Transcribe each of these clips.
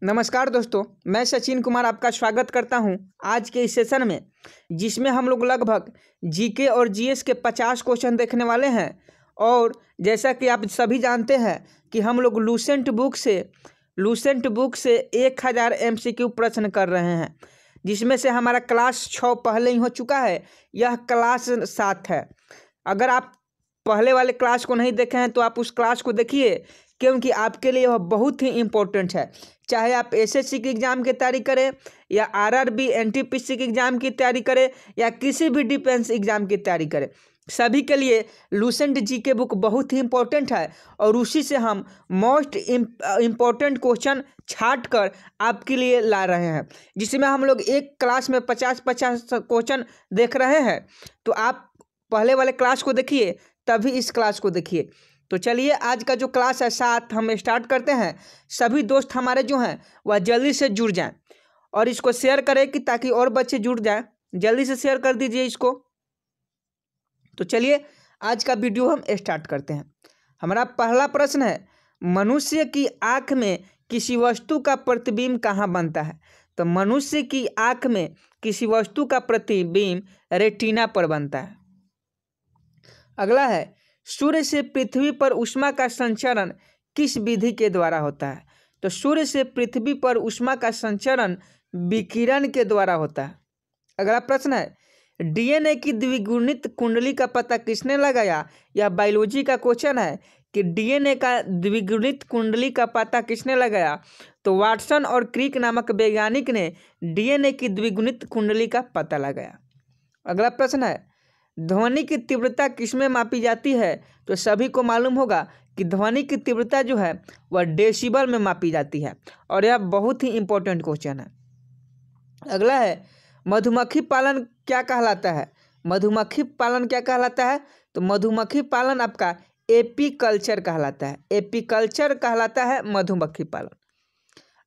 नमस्कार दोस्तों, मैं सचिन कुमार आपका स्वागत करता हूं आज के इस सेशन में, जिसमें हम लोग लगभग जीके और जीएस के 50 क्वेश्चन देखने वाले हैं। और जैसा कि आप सभी जानते हैं कि हम लोग लूसेंट बुक से 1000 एमसीक्यू प्रश्न कर रहे हैं, जिसमें से हमारा क्लास 6 पहले ही हो चुका है। यह क्लास 7 है। अगर आप पहले वाले क्लास को नहीं देखे हैं तो आप उस क्लास को देखिए, क्योंकि आपके लिए वह बहुत ही इम्पोर्टेंट है। चाहे आप एसएससी की एग्ज़ाम की तैयारी करें या आरआरबी एनटीपीसी की एग्ज़ाम की तैयारी करें या किसी भी डिफेंस एग्ज़ाम की तैयारी करें, सभी के लिए लूसेंट जीके बुक बहुत ही इम्पोर्टेंट है। और उसी से हम मोस्ट इम्पोर्टेंट क्वेश्चन छाट कर आपके लिए ला रहे हैं, जिसमें हम लोग एक क्लास में 50-50 क्वेश्चन देख रहे हैं। तो आप पहले वाले क्लास को देखिए, तभी इस क्लास को देखिए। तो चलिए, आज का जो क्लास है 7 हम स्टार्ट करते हैं। सभी दोस्त हमारे जो हैं वह जल्दी से जुड़ जाएं और इसको शेयर करें कि ताकि और बच्चे जुड़ जाएं। जल्दी से शेयर कर दीजिए इसको। तो चलिए, आज का वीडियो हम स्टार्ट करते हैं। हमारा पहला प्रश्न है, मनुष्य की आँख में किसी वस्तु का प्रतिबिंब कहाँ बनता है? तो मनुष्य की आँख में किसी वस्तु का प्रतिबिंब रेटिना पर बनता है। अगला है, सूर्य से पृथ्वी पर ऊष्मा का संचरण किस विधि के द्वारा होता है? तो सूर्य से पृथ्वी पर ऊष्मा का संचरण विकिरण के द्वारा होता है। अगला प्रश्न है, डीएनए की द्विगुणित कुंडली का पता किसने लगाया? यह बायोलॉजी का क्वेश्चन है कि डीएनए का द्विगुणित कुंडली का पता किसने लगाया? तो वाटसन और क्रिक नामक वैज्ञानिक ने डीएनए की द्विगुणित कुंडली का पता लगाया। अगला प्रश्न है, ध्वनि की तीव्रता किसमें मापी जाती है? तो सभी को मालूम होगा कि ध्वनि की तीव्रता जो है वह डेसिबल में मापी जाती है, और यह बहुत ही इंपॉर्टेंट क्वेश्चन है। अगला है, मधुमक्खी पालन क्या कहलाता है? मधुमक्खी पालन क्या कहलाता है? तो मधुमक्खी पालन आपका एपीकल्चर कहलाता है। एपीकल्चर कहलाता है मधुमक्खी पालन।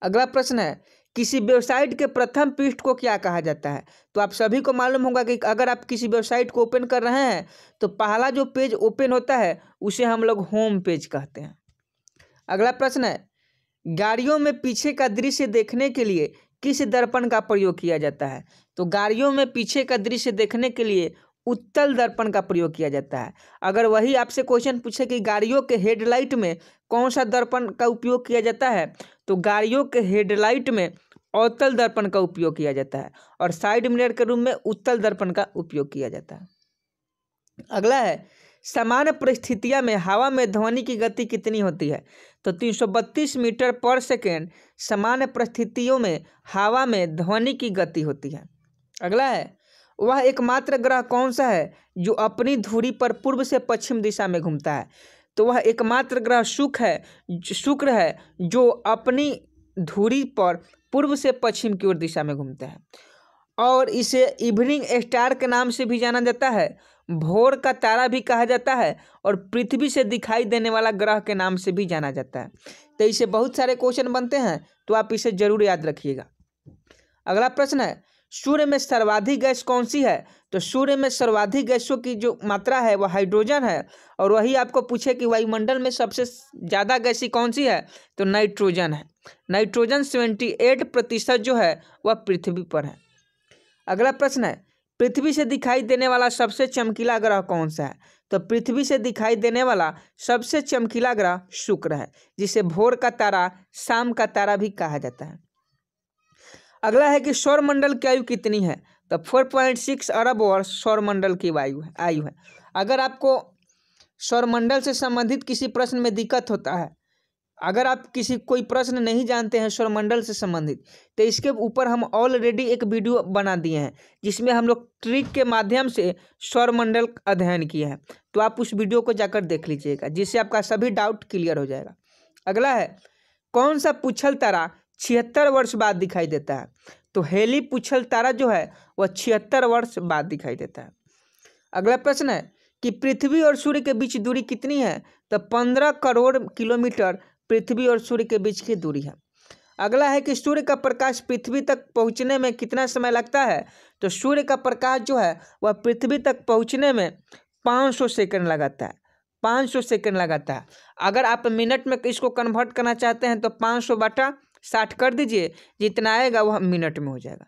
अगला प्रश्न है, किसी वेबसाइट के प्रथम पृष्ठ को क्या कहा जाता है? तो आप सभी को मालूम होगा कि अगर आप किसी वेबसाइट को ओपन कर रहे हैं तो पहला जो पेज ओपन होता है उसे हम लोग होम पेज कहते हैं। अगला प्रश्न है, गाड़ियों में पीछे का दृश्य देखने के लिए किस दर्पण का प्रयोग किया जाता है? तो गाड़ियों में पीछे का दृश्य देखने के लिए उत्तल दर्पण का प्रयोग किया जाता है। अगर वही आपसे क्वेश्चन पूछे कि गाड़ियों के हेडलाइट में कौन सा दर्पण का उपयोग किया जाता है, तो गाड़ियों के हेडलाइट में अवतल दर्पण का उपयोग किया जाता है, और साइड मिरर के रूप में उत्तल दर्पण का उपयोग किया जाता है। अगला है, सामान्य परिस्थितियों में हवा में ध्वनि की गति कितनी होती है? तो 332 मीटर पर सेकेंड सामान्य परिस्थितियों में हवा में ध्वनि की गति होती है। अगला है, वह एकमात्र ग्रह कौन सा है जो अपनी धुरी पर पूर्व से पश्चिम दिशा में घूमता है? तो वह एकमात्र ग्रह शुक्र है जो अपनी धुरी पर पूर्व से पश्चिम की ओर दिशा में घूमता है, और इसे इवनिंग स्टार के नाम से भी जाना जाता है, भोर का तारा भी कहा जाता है, और पृथ्वी से दिखाई देने वाला ग्रह के नाम से भी जाना जाता है। तो इसे बहुत सारे क्वेश्चन बनते हैं, तो आप इसे जरूर याद रखिएगा। अगला प्रश्न है, सूर्य में सर्वाधिक गैस कौन सी है? तो सूर्य में सर्वाधिक गैसों की जो मात्रा है वह हाइड्रोजन है, और वही आपको पूछे कि वायुमंडल में सबसे ज़्यादा गैसी कौन सी है? तो नाइट्रोजन है। नाइट्रोजन 78% जो है वह पृथ्वी पर है। अगला प्रश्न है, पृथ्वी से दिखाई देने वाला सबसे चमकीला ग्रह कौन सा है? तो पृथ्वी से दिखाई देने वाला सबसे चमकीला ग्रह शुक्र है, जिसे भोर का तारा, शाम का तारा भी कहा जाता है। अगला है कि सौरमंडल की आयु कितनी है? तो 4.6 अरब वर्ष सौरमंडल की आयु है। अगर आपको सौरमंडल से संबंधित किसी प्रश्न में दिक्कत होता है, अगर आप कोई प्रश्न नहीं जानते हैं सौरमंडल से संबंधित, तो इसके ऊपर हम ऑलरेडी एक वीडियो बना दिए हैं, जिसमें हम लोग ट्रिक के माध्यम से सौरमंडल अध्ययन किए हैं। तो आप उस वीडियो को जाकर देख लीजिएगा, जिससे आपका सभी डाउट क्लियर हो जाएगा। अगला है, कौन सा पुच्छल तारा 76 वर्ष बाद दिखाई देता है? तो हेली पुच्छल तारा जो है वह 76 वर्ष बाद दिखाई देता है। अगला प्रश्न है कि पृथ्वी और सूर्य के बीच दूरी कितनी है? तो 15 करोड़ किलोमीटर पृथ्वी और सूर्य के बीच की दूरी है। अगला है कि सूर्य का प्रकाश पृथ्वी तक पहुंचने में कितना समय लगता है? तो सूर्य का प्रकाश जो है वह पृथ्वी तक पहुंचने में 500 सेकंड लगाता है। 500 सेकंड लगाता है। अगर आप मिनट में इसको कन्वर्ट करना चाहते हैं तो 500 बटा 60 कर दीजिए, जितना आएगा वह मिनट में हो जाएगा।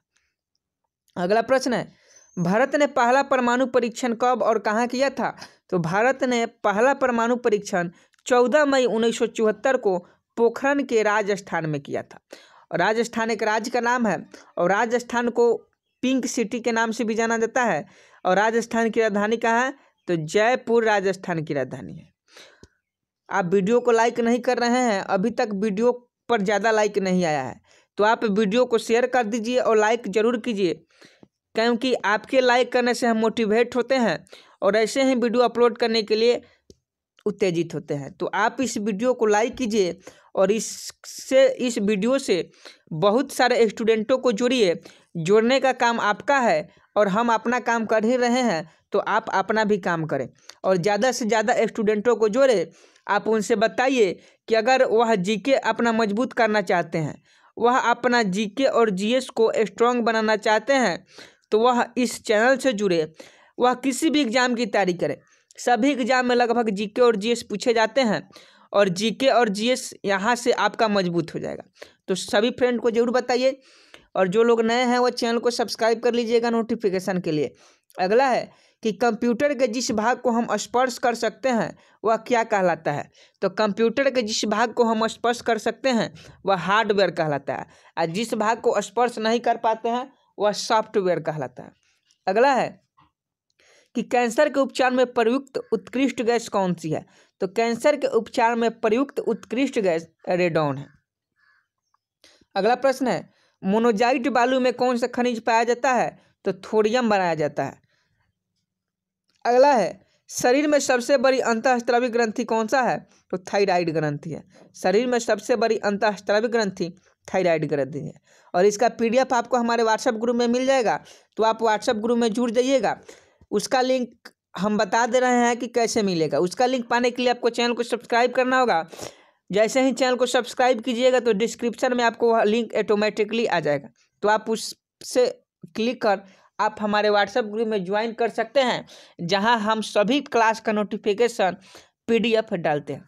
अगला प्रश्न है, भारत ने पहला परमाणु परीक्षण कब और कहाँ किया था? तो भारत ने पहला परमाणु परीक्षण 14 मई 1974 को पोखरण के राजस्थान में किया था। और राजस्थान एक राज्य का नाम है और राजस्थान को पिंक सिटी के नाम से भी जाना जाता है। और राजस्थान की राजधानी कहाँ है? तो जयपुर राजस्थान की राजधानी है। आप वीडियो को लाइक नहीं कर रहे हैं, अभी तक वीडियो पर ज़्यादा लाइक नहीं आया है, तो आप वीडियो को शेयर कर दीजिए और लाइक ज़रूर कीजिए, क्योंकि आपके लाइक करने से हम मोटिवेट होते हैं और ऐसे ही वीडियो अपलोड करने के लिए उत्तेजित होते हैं। तो आप इस वीडियो को लाइक कीजिए और इस वीडियो से बहुत सारे स्टूडेंटों को जोड़िए। जोड़ने का काम आपका है और हम अपना काम कर ही रहे हैं, तो आप अपना भी काम करें और ज़्यादा से ज़्यादा स्टूडेंटों को जोड़े। आप उनसे बताइए कि अगर वह जीके अपना मजबूत करना चाहते हैं, वह अपना जीके और जीएस को स्ट्रॉन्ग बनाना चाहते हैं, तो वह इस चैनल से जुड़े। वह किसी भी एग्ज़ाम की तैयारी करें। सभी एग्ज़ाम में लगभग जीके और जीएस पूछे जाते हैं और जीके और जीएस यहाँ से आपका मजबूत हो जाएगा। तो सभी फ्रेंड को जरूर बताइए और जो लोग नए हैं वो चैनल को सब्सक्राइब कर लीजिएगा नोटिफिकेशन के लिए। अगला है कि कंप्यूटर के जिस भाग को हम स्पर्श कर सकते हैं वह क्या कहलाता है? तो कंप्यूटर के जिस भाग को हम स्पर्श कर सकते हैं वह हार्डवेयर कहलाता है और जिस भाग को स्पर्श नहीं कर पाते हैं वह सॉफ्टवेयर कहलाता है। अगला है कि कैंसर के उपचार में प्रयुक्त उत्कृष्ट गैस कौन सी है? तो कैंसर के उपचार में प्रयुक्त उत्कृष्ट गैस रेडॉन है। अगला प्रश्न है, मोनोजाइट बालू में कौन सा खनिज पाया जाता है? तो थोरियम बनाया जाता है। अगला है, शरीर में सबसे बड़ी अंतःस्रावी ग्रंथि कौन सा है? तो थायराइड ग्रंथि है। शरीर में सबसे बड़ी अंतःस्रावी ग्रंथि थायराइड ग्रंथि है। और इसका पीडीएफ आपको हमारे व्हाट्सएप ग्रुप में मिल जाएगा, तो आप व्हाट्सएप ग्रुप में जुड़ जाइएगा। उसका लिंक हम बता दे रहे हैं कि कैसे मिलेगा। उसका लिंक पाने के लिए आपको चैनल को सब्सक्राइब करना होगा। जैसे ही चैनल को सब्सक्राइब कीजिएगा तो डिस्क्रिप्शन में आपको वह लिंक ऑटोमेटिकली आ जाएगा, तो आप उससे क्लिक कर आप हमारे व्हाट्सएप ग्रुप में ज्वाइन कर सकते हैं, जहां हम सभी क्लास का नोटिफिकेशन पीडीएफ डालते हैं।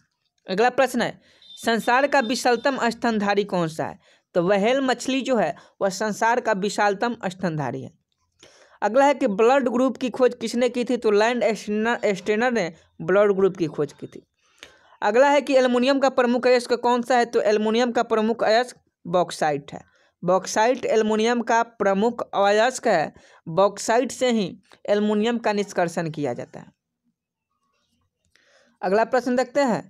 अगला प्रश्न है, संसार का विशालतम स्तनधारी कौन सा है? तो व्हेल मछली जो है वह संसार का विशालतम स्तनधारी है। अगला है कि ब्लड ग्रुप की खोज किसने की थी? तो लैंड स्टेनर ने ब्लड ग्रुप की खोज की थी। अगला है कि एल्युमिनियम का प्रमुख अयस्क कौन सा है? तो एल्युमिनियम का प्रमुख अयस्क बॉक्साइट है। बॉक्साइट एल्युमिनियम का प्रमुख अयस्क है। बॉक्साइट से ही एल्युमिनियम का निष्कर्षण किया जाता है। अगला प्रश्न देखते हैं।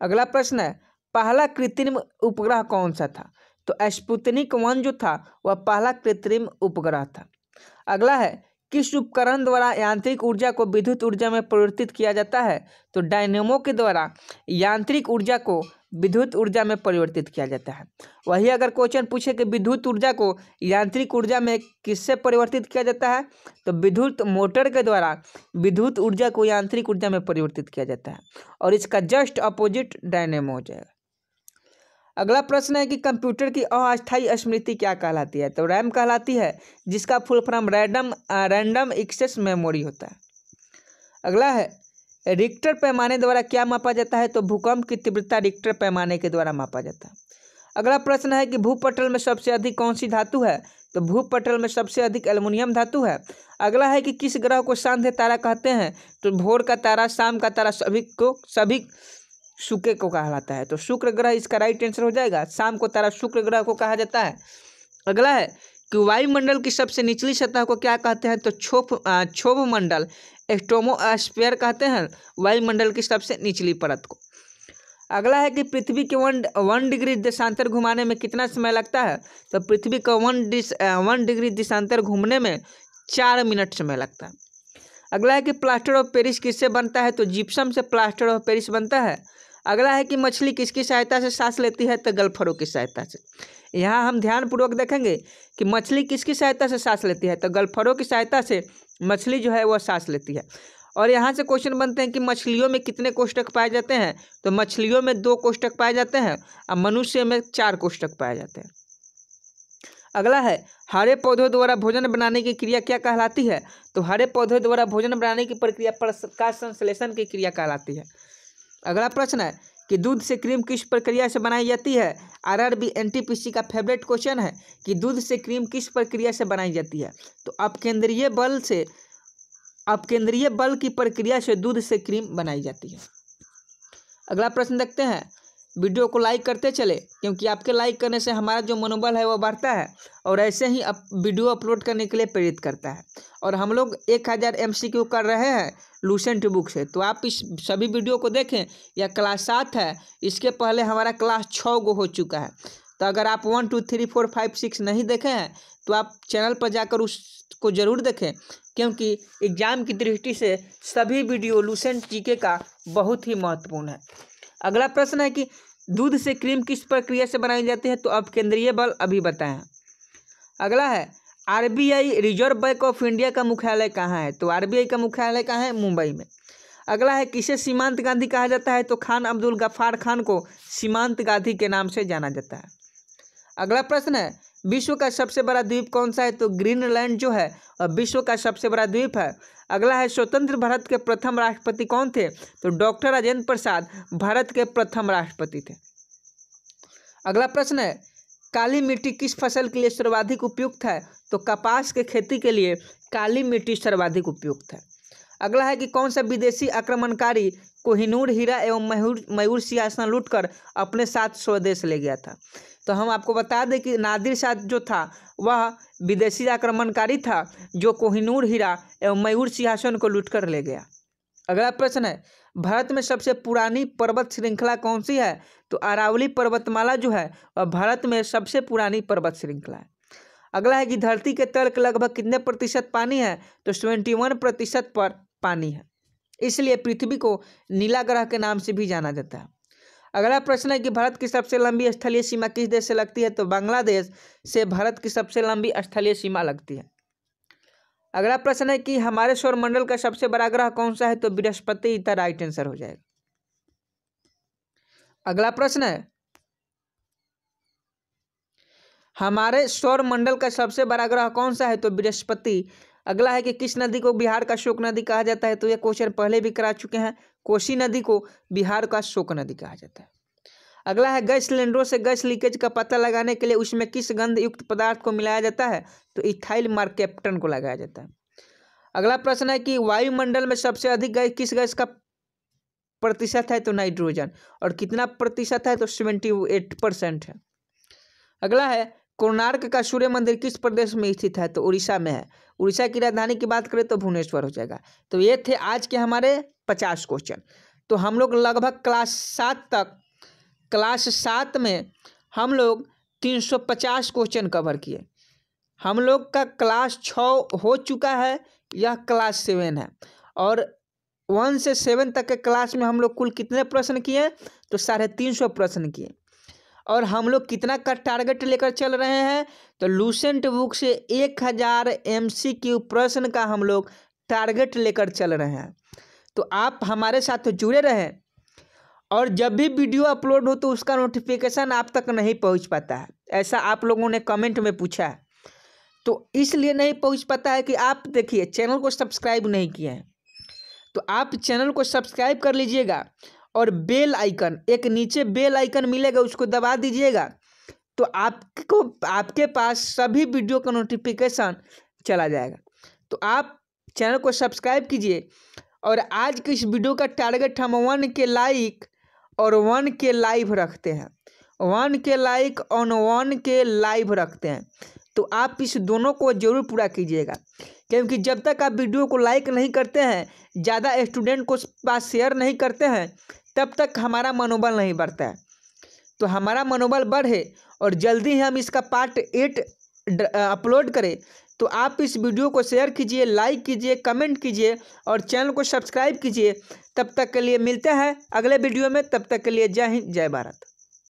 अगला प्रश्न है, पहला कृत्रिम उपग्रह कौन सा था? तो स्पुतनिक 1 जो था वह पहला कृत्रिम उपग्रह था। अगला है, किस उपकरण द्वारा यांत्रिक ऊर्जा को विद्युत ऊर्जा में परिवर्तित किया जाता है? तो डायनेमो के द्वारा यांत्रिक ऊर्जा को विद्युत ऊर्जा में परिवर्तित किया जाता है। वही अगर क्वेश्चन पूछे कि विद्युत ऊर्जा को यांत्रिक ऊर्जा में किससे परिवर्तित किया जाता है? तो विद्युत मोटर के द्वारा विद्युत ऊर्जा को यांत्रिक ऊर्जा में परिवर्तित किया जाता है और इसका जस्ट अपोजिट डायनेमो हो जाएगा। अगला प्रश्न है कि कंप्यूटर की अस्थायी स्मृति क्या कहलाती है? तो रैम कहलाती है, जिसका full form random access memory होता है। अगला है, रिक्टर पैमाने द्वारा क्या मापा जाता है? तो भूकंप की तीव्रता रिक्टर पैमाने के द्वारा मापा जाता है। अगला प्रश्न है कि भूपटल में सबसे अधिक कौन सी धातु है? तो भूपटल में सबसे अधिक एल्युमिनियम धातु है। अगला है कि किस ग्रह को सांध्य तारा कहते हैं? तो भोर का तारा, शाम का तारा, सभी शुक्र को कहलाता है। तो शुक्र ग्रह इसका राइट आंसर हो जाएगा। शाम को तारा शुक्र ग्रह को कहा जाता है। अगला है कि वायुमंडल की सबसे निचली सतह को क्या कहते हैं? तो क्षोभ मंडल, स्ट्रोमोस्फीयर कहते हैं वायुमंडल की सबसे निचली परत को। अगला है कि पृथ्वी के 1 डिग्री देशांतर घुमाने में कितना समय लगता है? तो पृथ्वी का 1 डिग्री देशांतर घूमने में 4 मिनट समय लगता है। अगला है कि प्लास्टर ऑफ पेरिस किससे बनता है? तो जिप्सम से प्लास्टर ऑफ पेरिस बनता है। अगला है कि मछली किसकी सहायता से सांस लेती है? तो गल्फरों की सहायता से। यहाँ हम ध्यानपूर्वक देखेंगे कि मछली किसकी सहायता से सांस लेती है? तो गल्फरों की सहायता से मछली जो है वह सांस लेती है। और यहाँ से क्वेश्चन बनते हैं कि मछलियों में कितने कोष्ठक पाए जाते हैं? तो मछलियों में 2 कोष्ठक पाए जाते हैं और मनुष्य में 4 कोष्ठक पाए जाते हैं। अगला है, हरे पौधों द्वारा भोजन बनाने की क्रिया क्या कहलाती है? तो हरे पौधों द्वारा भोजन बनाने की प्रक्रिया प्रकाश संश्लेषण की क्रिया कहलाती है। अगला प्रश्न है कि दूध से क्रीम किस प्रक्रिया से बनाई जाती है। आरआरबी एनटीपीसी का फेवरेट क्वेश्चन है कि दूध से क्रीम किस प्रक्रिया से बनाई जाती है। तो अपकेंद्रीय बल की प्रक्रिया से दूध से क्रीम बनाई जाती है। अगला प्रश्न देखते हैं। वीडियो को लाइक करते चले, क्योंकि आपके लाइक करने से हमारा जो मनोबल है वो बढ़ता है और ऐसे ही वीडियो अपलोड करने के लिए प्रेरित करता है। और हम लोग 1000 MCQ कर रहे हैं लूसेंट बुक से, तो आप इस सभी वीडियो को देखें। यह क्लास 7 है, इसके पहले हमारा क्लास 6 गो हो चुका है। तो अगर आप 1 2 3 4 5 6 नहीं देखे हैं तो आप चैनल पर जाकर उसको ज़रूर देखें, क्योंकि एग्जाम की दृष्टि से सभी वीडियो लूसेंट जीके का बहुत ही महत्वपूर्ण है। अगला प्रश्न है कि दूध से क्रीम किस प्रक्रिया से बनाई जाती है। तो अपकेंद्रीय बल अभी बताएं। अगला है RBI reserve bank of India का मुख्यालय कहाँ है। तो RBI का मुख्यालय कहाँ है, मुंबई में। अगला है किसे सीमांत गांधी कहा जाता है। तो खान अब्दुल गफ्फार खान को सीमांत गांधी के नाम से जाना जाता है। अगला प्रश्न है विश्व का सबसे बड़ा द्वीप कौन सा है। तो ग्रीनलैंड जो है विश्व का सबसे बड़ा द्वीप है। अगला है स्वतंत्र भारत के प्रथम राष्ट्रपति कौन थे। तो डॉक्टर राजेंद्र प्रसाद भारत के प्रथम राष्ट्रपति थे। अगला प्रश्न है काली मिट्टी किस फसल के लिए सर्वाधिक उपयुक्त है। तो कपास के खेती के लिए काली मिट्टी सर्वाधिक उपयुक्त है। अगला है कि कौन सा विदेशी आक्रमणकारी कोहिनूर हीरा एवं मयूर सिंहासन लूटकर अपने साथ स्वदेश ले गया था। तो हम आपको बता दें कि नादिर शाह जो था वह विदेशी आक्रमणकारी था जो कोहिनूर हीरा एवं मयूर सिंहासन को लूटकर ले गया। अगला प्रश्न है भारत में सबसे पुरानी पर्वत श्रृंखला कौन सी है। तो अरावली पर्वतमाला जो है वह भारत में सबसे पुरानी पर्वत श्रृंखला है। अगला है कि धरती के तल के लगभग कितने प्रतिशत पानी है। तो 71% पर पानी है, इसलिए पृथ्वी को नीला ग्रह के नाम से भी जाना जाता है। अगला प्रश्न है कि भारत की सबसे लंबी स्थलीय सीमा किस देश से लगती है। तो बांग्लादेश से भारत की सबसे लंबी स्थलीय सीमा लगती है। अगला प्रश्न है कि हमारे सौरमंडल का सबसे बड़ा ग्रह कौन सा है। तो बृहस्पति इसका राइट आंसर हो जाएगा। अगला प्रश्न है हमारे सौरमंडल का सबसे बड़ा ग्रह कौन सा है। तो बृहस्पति। अगला है कि किस नदी को बिहार का शोक नदी कहा जाता है। तो यह क्वेश्चन पहले भी करा चुके हैं। कोसी नदी को बिहार का शोक नदी कहा जाता है। अगला है गैस सिलेंडरों से गैस लीकेज का पता लगाने के लिए उसमें किस गंध युक्त पदार्थ को मिलाया जाता है। तो इथाइल मर्केप्टन को लगाया जाता है। अगला प्रश्न है कि वायुमंडल में सबसे अधिक गैस किस गैस का प्रतिशत है। तो नाइट्रोजन। और कितना प्रतिशत है। तो 78% है। अगला है कोणार्क का सूर्य मंदिर किस प्रदेश में स्थित है। तो उड़ीसा में है। उड़ीसा की राजधानी की बात करें तो भुवनेश्वर हो जाएगा। तो ये थे आज के हमारे 50 क्वेश्चन। तो हम लोग लगभग क्लास 7 में हम लोग 350 क्वेश्चन कवर किए। हम लोग का क्लास 6 हो चुका है, यह क्लास 7 है। और 1 से 7 तक के क्लास में हम लोग कुल कितने प्रश्न किए। तो 350 प्रश्न किए। और हम लोग कितना का टारगेट लेकर चल रहे हैं। तो लूसेंट बुक से 1000 MCQ प्रश्न का हम लोग टारगेट लेकर चल रहे हैं। तो आप हमारे साथ जुड़े रहें, और जब भी वीडियो अपलोड हो तो उसका नोटिफिकेशन आप तक नहीं पहुंच पाता है। ऐसा आप लोगों ने कमेंट में पूछा है, तो इसलिए नहीं पहुंच पाता है कि आप देखिए चैनल को सब्सक्राइब नहीं किए हैं। तो आप चैनल को सब्सक्राइब कर लीजिएगा और बेल आइकन, एक नीचे बेल आइकन मिलेगा, उसको दबा दीजिएगा। तो आपको आपके पास सभी वीडियो का नोटिफिकेशन चला जाएगा। तो आप चैनल को सब्सक्राइब कीजिए। और आज की इस वीडियो का टारगेट हम 1K लाइक और 1K लाइव रखते हैं। 1K लाइक और 1K लाइव रखते हैं। तो आप इस दोनों को जरूर पूरा कीजिएगा, क्योंकि जब तक आप वीडियो को लाइक नहीं करते हैं, ज़्यादा स्टूडेंट को पास शेयर नहीं करते हैं, तब तक हमारा मनोबल नहीं बढ़ता है। तो हमारा मनोबल बढ़े और जल्दी ही हम इसका पार्ट 8 अपलोड करें। तो आप इस वीडियो को शेयर कीजिए, लाइक कीजिए, कमेंट कीजिए और चैनल को सब्सक्राइब कीजिए। तब तक के लिए मिलते हैं अगले वीडियो में। तब तक के लिए जय हिंद, जय भारत।